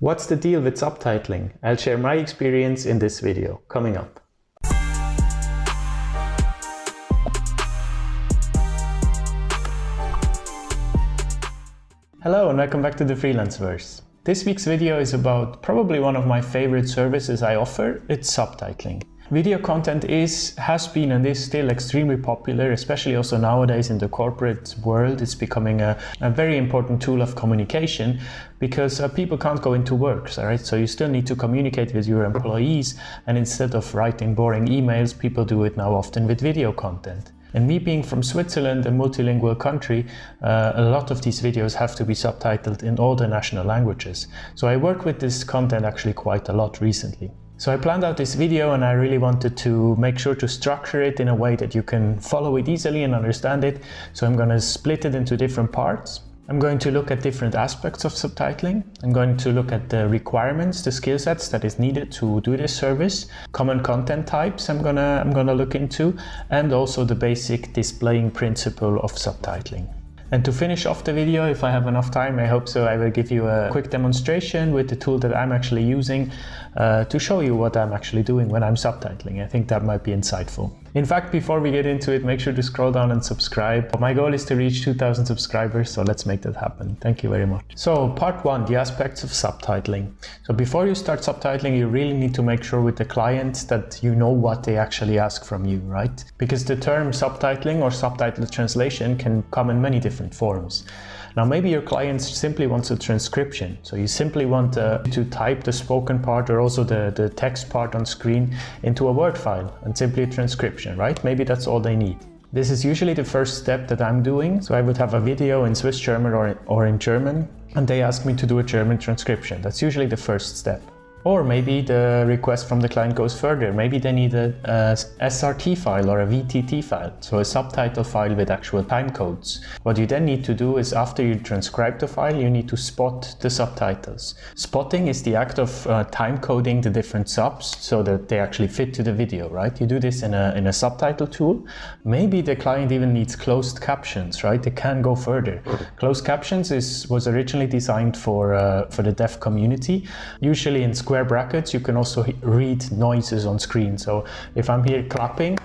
What's the deal with subtitling? I'll share my experience in this video, coming up. Hello and welcome back to the Freelanceverse. This week's video is about probably one of my favorite services I offer. It's subtitling. Video content has been and is still extremely popular, especially also nowadays in the corporate world. It's becoming a very important tool of communication because people can't go into work, right? So you still need to communicate with your employees, and instead of writing boring emails, people do it now often with video content. And me being from Switzerland, a multilingual country, a lot of these videos have to be subtitled in all the national languages. So I work with this content actually quite a lot recently. So I planned out this video and I really wanted to make sure to structure it in a way that you can follow it easily and understand it. So I'm going to split it into different parts. I'm going to look at different aspects of subtitling. I'm going to look at the requirements, the skill sets that is needed to do this service, common content types I'm gonna look into, and also the basic displaying principle of subtitling. And to finish off the video, if I have enough time, I hope so, I will give you a quick demonstration with the tool that I'm actually using to show you what I'm actually doing when I'm subtitling. I think that might be insightful. In fact, before we get into it, make sure to scroll down and subscribe. My goal is to reach 2,000 subscribers, so let's make that happen. Thank you very much. So part one, the aspects of subtitling. So before you start subtitling, you really need to make sure with the client that you know what they actually ask from you, right? Because the term subtitling or subtitle translation can come in many different forms. Now, maybe your client simply wants a transcription. So you simply want to type the spoken part or also the text part on screen into a Word file and simply a transcription, right? Maybe that's all they need. This is usually the first step that I'm doing. So I would have a video in Swiss German or in German, and they ask me to do a German transcription. That's usually the first step. Or maybe the request from the client goes further. Maybe they need a SRT file or a VTT file, so a subtitle file with actual time codes. What you then need to do is, after you transcribe the file, you need to spot the subtitles. Spotting is the act of time coding the different subs so that they actually fit to the video, right? You do this in a subtitle tool. Maybe the client even needs closed captions, right? They can go further. Closed captions was originally designed for the deaf community. Usually in square brackets, you can also read noises on screen. So if I'm here clapping,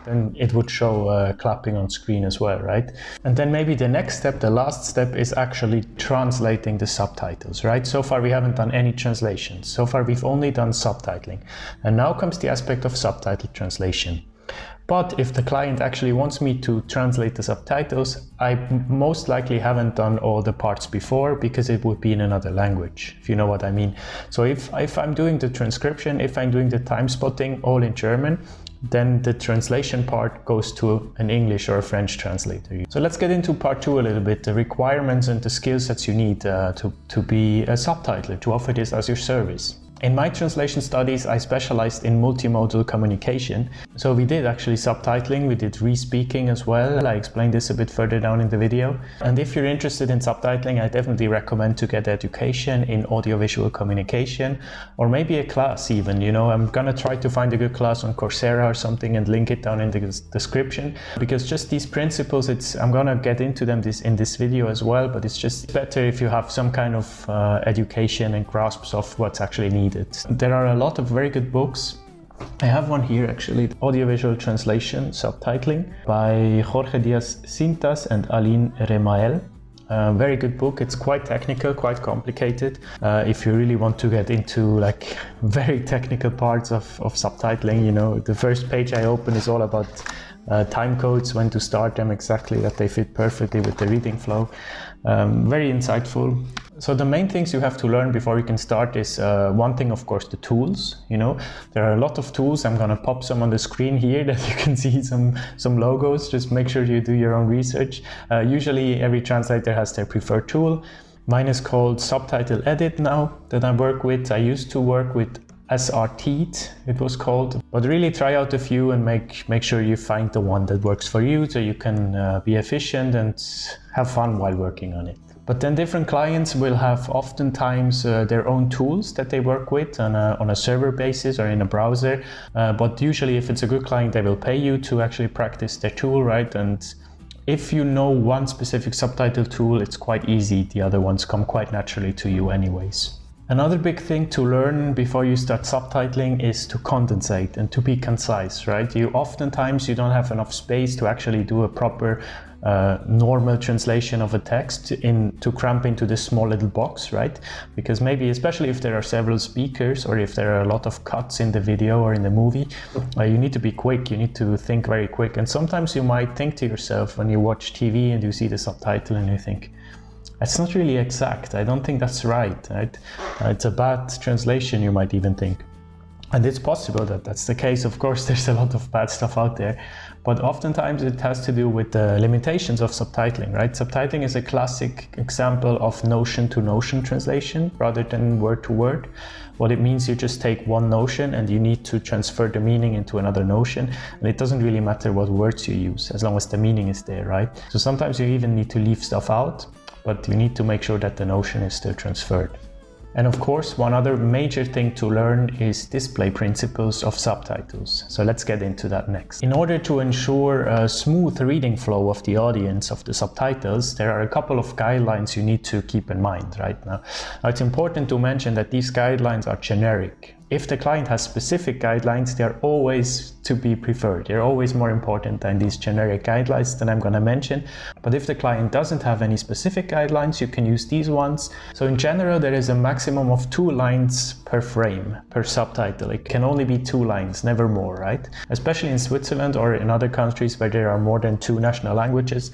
then it would show clapping on screen as well, right? And then maybe the next step, the last step, is actually translating the subtitles, right? So far we haven't done any translations. So far we've only done subtitling. And now comes the aspect of subtitle translation. But if the client actually wants me to translate the subtitles, I most likely haven't done all the parts before because it would be in another language, if you know what I mean. So if I'm doing the transcription, if I'm doing the time spotting all in German, then the translation part goes to an English or a French translator. So let's get into part two a little bit, the requirements and the skill sets you need to be a subtitler, to offer this as your service. In my translation studies, I specialized in multimodal communication. So we did actually subtitling, we did re-speaking as well. I explained this a bit further down in the video. And if you're interested in subtitling, I definitely recommend to get education in audiovisual communication, or maybe a class even, you know. I'm gonna try to find a good class on Coursera or something and link it down in the description, because just these principles, I'm gonna get into them in this video as well, but it's just better if you have some kind of education and grasps of what's actually needed. There are a lot of very good books. I have one here actually, Audiovisual Translation, Subtitling by Jorge Diaz-Cintas and Aline Remael. Very good book. It's quite technical, quite complicated. If you really want to get into like very technical parts of subtitling, you know, the first page I open is all about time codes, when to start them exactly, that they fit perfectly with the reading flow. Very insightful. So the main things you have to learn before you can start is one thing, of course, the tools. You know, there are a lot of tools. I'm gonna pop some on the screen here that you can see some logos. Just make sure you do your own research. Usually every translator has their preferred tool. Mine is called Subtitle Edit now that I work with. I used to work with SRT, it was called, but really try out a few and make sure you find the one that works for you so you can be efficient and have fun while working on it. But then different clients will have oftentimes their own tools that they work with on a server basis or in a browser. But usually if it's a good client, they will pay you to actually practice their tool, right? And if you know one specific subtitle tool, it's quite easy. The other ones come quite naturally to you anyways. Another big thing to learn before you start subtitling is to condensate and to be concise, right? Oftentimes you don't have enough space to actually do a proper normal translation of a text to cramp into this small little box, right? Because maybe, especially if there are several speakers or if there are a lot of cuts in the video or in the movie, you need to be quick, you need to think very quick. And sometimes you might think to yourself when you watch TV and you see the subtitle and you think, that's not really exact, I don't think that's right? It's a bad translation, you might even think. And it's possible that that's the case. Of course, there's a lot of bad stuff out there, but oftentimes it has to do with the limitations of subtitling, right? Subtitling is a classic example of notion-to-notion translation rather than word-to-word. What it means, you just take one notion and you need to transfer the meaning into another notion, and it doesn't really matter what words you use, as long as the meaning is there, right? So sometimes you even need to leave stuff out, but you need to make sure that the notion is still transferred. And of course, one other major thing to learn is display principles of subtitles. So let's get into that next. In order to ensure a smooth reading flow of the audience of the subtitles, there are a couple of guidelines you need to keep in mind right now. It's important to mention that these guidelines are generic. If the client has specific guidelines, they are always to be preferred. They're always more important than these generic guidelines that I'm going to mention. But if the client doesn't have any specific guidelines, you can use these ones. So in general, there is a maximum of 2 lines per frame, per subtitle. It can only be 2 lines, never more, right? Especially in Switzerland or in other countries where there are more than 2 national languages.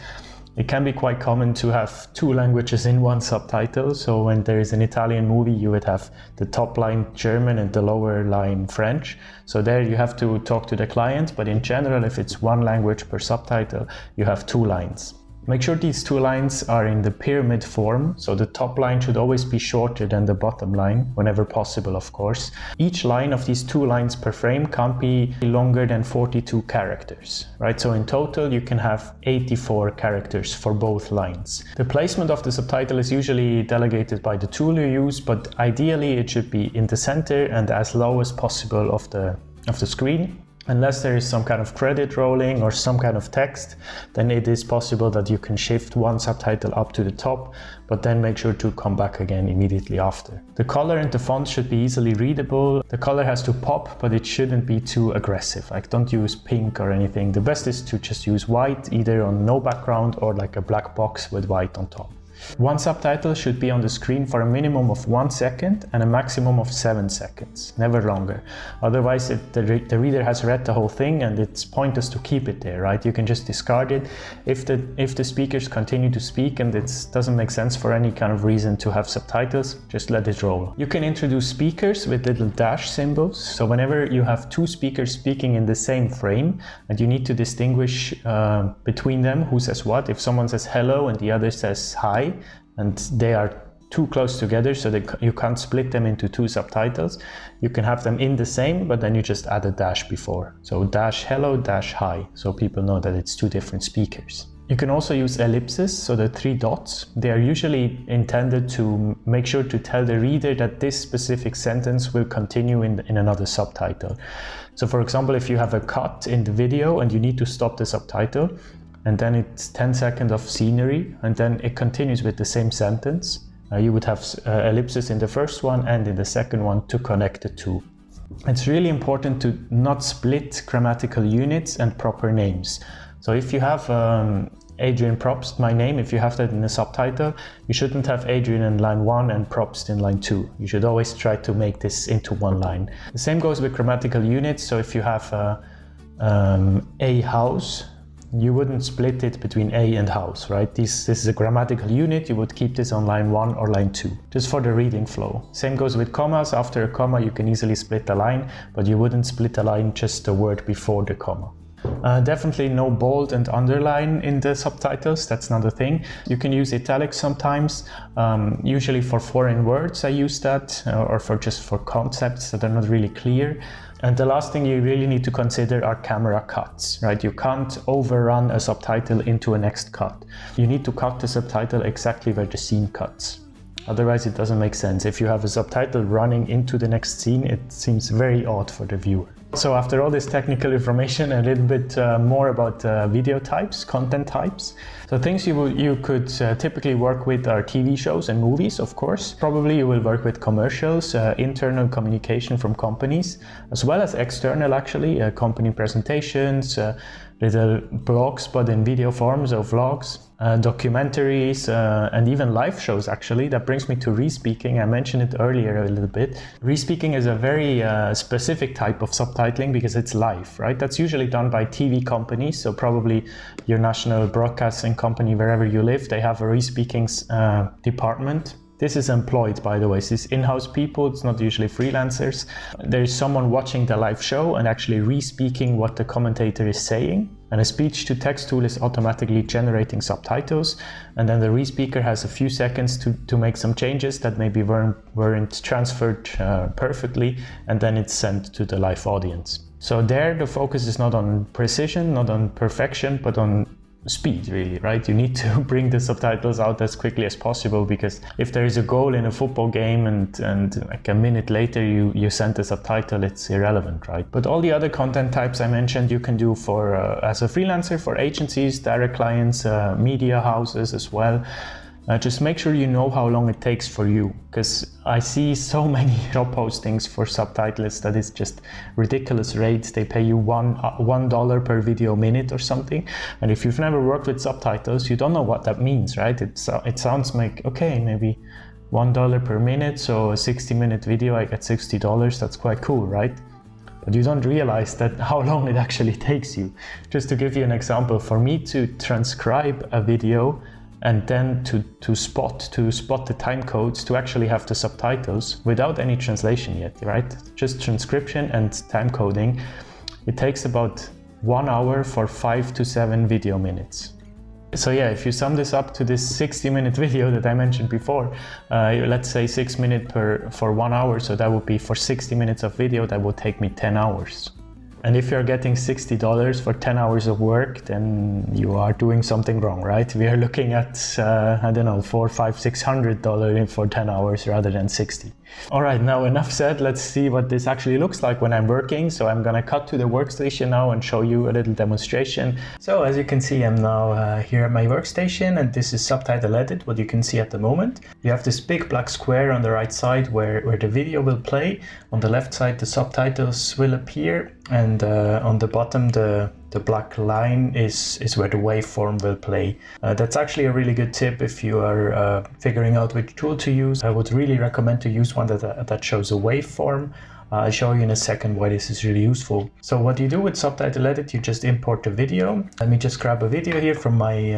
It can be quite common to have 2 languages in one subtitle. So when there is an Italian movie, you would have the top line German and the lower line French. So there you have to talk to the client, but in general, if it's 1 language per subtitle, you have 2 lines. Make sure these 2 lines are in the pyramid form, so the top line should always be shorter than the bottom line, whenever possible, of course. Each line of these 2 lines per frame can't be longer than 42 characters, right? So in total, you can have 84 characters for both lines. The placement of the subtitle is usually delegated by the tool you use, but ideally it should be in the center and as low as possible of the screen. Unless there is some kind of credit rolling or some kind of text, then it is possible that you can shift one subtitle up to the top, but then make sure to come back again immediately after. The color and the font should be easily readable. The color has to pop, but it shouldn't be too aggressive. Like, don't use pink or anything. The best is to just use white, either on no background or like a black box with white on top. One subtitle should be on the screen for a minimum of 1 second and a maximum of 7 seconds, never longer. Otherwise, the reader has read the whole thing and it's pointless to keep it there, right? You can just discard it. If the speakers continue to speak and it doesn't make sense for any kind of reason to have subtitles, just let it roll. You can introduce speakers with little dash symbols. So whenever you have 2 speakers speaking in the same frame and you need to distinguish between them who says what, if someone says hello and the other says hi, and they are too close together so you can't split them into 2 subtitles, you can have them in the same, but then you just add a dash before. So dash hello, dash hi, so people know that it's 2 different speakers. You can also use ellipses, so the 3 dots. They are usually intended to make sure to tell the reader that this specific sentence will continue in another subtitle. So for example, if you have a cut in the video and you need to stop the subtitle, and then it's 10 seconds of scenery, and then it continues with the same sentence. You would have ellipses in the first one and in the second one to connect the 2. It's really important to not split grammatical units and proper names. So if you have Adrian Probst, my name, if you have that in the subtitle, you shouldn't have Adrian in line 1 and Probst in line 2. You should always try to make this into one line. The same goes with grammatical units. So if you have a house, you wouldn't split it between A and house, right? This is a grammatical unit. You would keep this on line 1 or line 2, just for the reading flow. Same goes with commas. After a comma, you can easily split the line, but you wouldn't split a line just the word before the comma. Definitely no bold and underline in the subtitles. That's not a thing. You can use italics sometimes. Usually for foreign words, I use that, or for concepts that are not really clear. And the last thing you really need to consider are camera cuts, right? You can't overrun a subtitle into a next cut. You need to cut the subtitle exactly where the scene cuts. Otherwise, it doesn't make sense. If you have a subtitle running into the next scene, it seems very odd for the viewer. So after all this technical information, a little bit more about video types, content types. So things you could typically work with are TV shows and movies, of course. Probably you will work with commercials, internal communication from companies, as well as external actually, company presentations, little blogs, but in video forms, or vlogs, documentaries, and even live shows actually. That brings me to re-speaking. I mentioned it earlier a little bit. Re-speaking is a very specific type of subtitling because it's live, right? That's usually done by TV companies, so probably your national broadcasting company, wherever you live, they have a re-speaking department. This is employed, by the way. This is in-house people, it's not usually freelancers. There's someone watching the live show and actually re-speaking what the commentator is saying. And a speech-to-text tool is automatically generating subtitles. And then the re-speaker has a few seconds to make some changes that maybe weren't transferred perfectly. And then it's sent to the live audience. So there, the focus is not on precision, not on perfection, but on speed, really, right? You need to bring the subtitles out as quickly as possible, because if there is a goal in a football game and like a minute later you send the subtitle, it's irrelevant, right? But all the other content types I mentioned you can do for as a freelancer, for agencies, direct clients, media houses as well. Just make sure you know how long it takes for you, because I see so many job postings for subtitlists that it's just ridiculous rates. They pay you $1 per video minute or something. And if you've never worked with subtitles, you don't know what that means, right? It sounds like, okay, maybe $1 per minute, so a 60-minute video, I get $60. That's quite cool, right? But you don't realize that how long it actually takes you. Just to give you an example, for me to transcribe a video and then to spot the time codes, to actually have the subtitles without any translation yet, right? Just transcription and time coding. It takes about 1 hour for 5 to 7 video minutes. So yeah, if you sum this up to this 60-minute video that I mentioned before, let's say 6 minutes for 1 hour, so that would be for 60 minutes of video, that would take me 10 hours. And if you're getting $60 for 10 hours of work, then you are doing something wrong, right? We are looking at, I don't know, $400, $500, $600 for 10 hours rather than 60. All right, now enough said. Let's see what this actually looks like when I'm working. So I'm gonna cut to the workstation now and show you a little demonstration. So as you can see, I'm now here at my workstation, and this is Subtitle Edit, what you can see at the moment. You have this big black square on the right side where the video will play. On the left side, the subtitles will appear, and on the bottom, the black line is where the waveform will play. That's actually a really good tip if you are figuring out which tool to use. I would really recommend to use one that shows a waveform. I'll show you in a second why this is really useful. So what you do with Subtitle Edit, you just import the video. Let me just grab a video here from my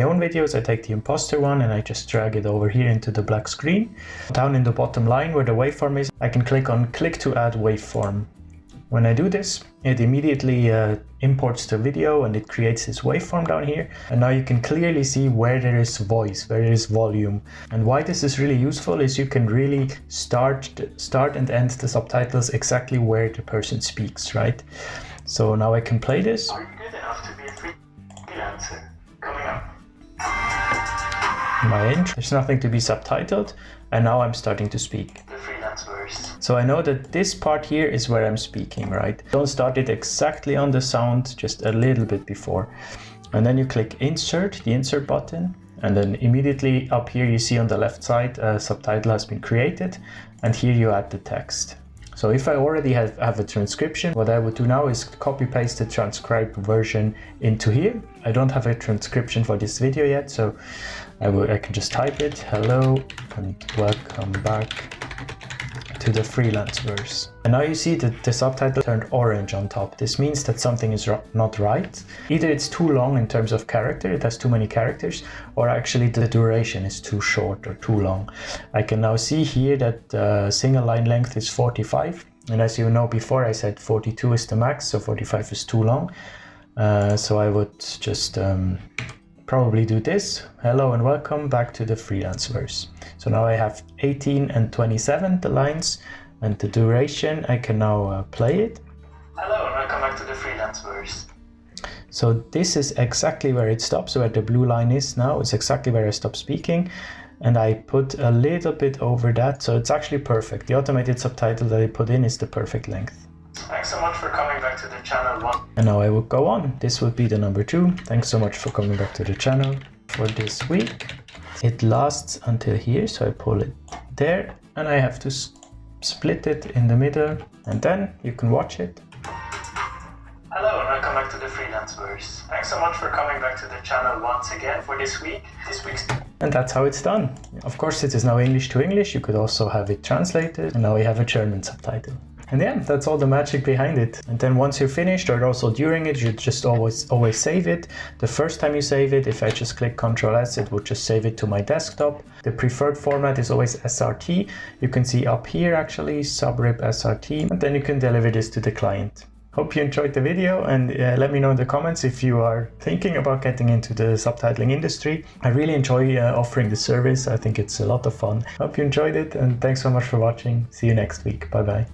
own videos. I take the imposter one and I just drag it over here into the black screen. Down in the bottom line where the waveform is, I can click on Click to Add Waveform. When I do this, it immediately imports the video and it creates this waveform down here. And now you can clearly see where there is voice, where there is volume. And why this is really useful is you can really start and end the subtitles exactly where the person speaks, right? So now I can play this. Are you good enough to be a freelancer? Coming up. My intro. There's nothing to be subtitled, and now I'm starting to speak. So I know that this part here is where I'm speaking, right? Don't start it exactly on the sound, just a little bit before. And then you click Insert, the Insert button, and then immediately up here you see on the left side a subtitle has been created, and here you add the text. So if I already have a transcription, what I would do now is copy paste the transcribed version into here. I don't have a transcription for this video yet, so I can just type it, hello and welcome back to the Freelanceverse. And now you see that the subtitle turned orange on top. This means that something is not right. Either it's too long in terms of character, it has too many characters, or actually the duration is too short or too long. I can now see here that the single line length is 45. And as you know before, I said 42 is the max, so 45 is too long. So I would just probably do this. Hello and welcome back to the Freelanceverse. So now I have 18 and 27, the lines, and the duration. I can now play it. Hello and welcome back to the Freelanceverse. So this is exactly where it stops, where the blue line is now. It's exactly where I stop speaking. And I put a little bit over that, so it's actually perfect. The automated subtitle that I put in is the perfect length. Thanks so much for coming back to the channel 1. And now I will go on. This would be the number 2. Thanks so much for coming back to the channel for this week. It lasts until here, so I pull it there and I have to split it in the middle and then you can watch it. Hello and welcome back to the Freelanceverse. Thanks so much for coming back to the channel once again for this week. And that's how it's done. Of course it is now English to English. You could also have it translated and now we have a German subtitle. And yeah, that's all the magic behind it. And then once you're finished, or also during it, you just always save it. The first time you save it, if I just click Ctrl+S, it would just save it to my desktop. The preferred format is always SRT. You can see up here actually, subrip SRT, and then you can deliver this to the client. Hope you enjoyed the video and let me know in the comments if you are thinking about getting into the subtitling industry. I really enjoy offering the service. I think it's a lot of fun. Hope you enjoyed it and thanks so much for watching. See you next week. Bye bye.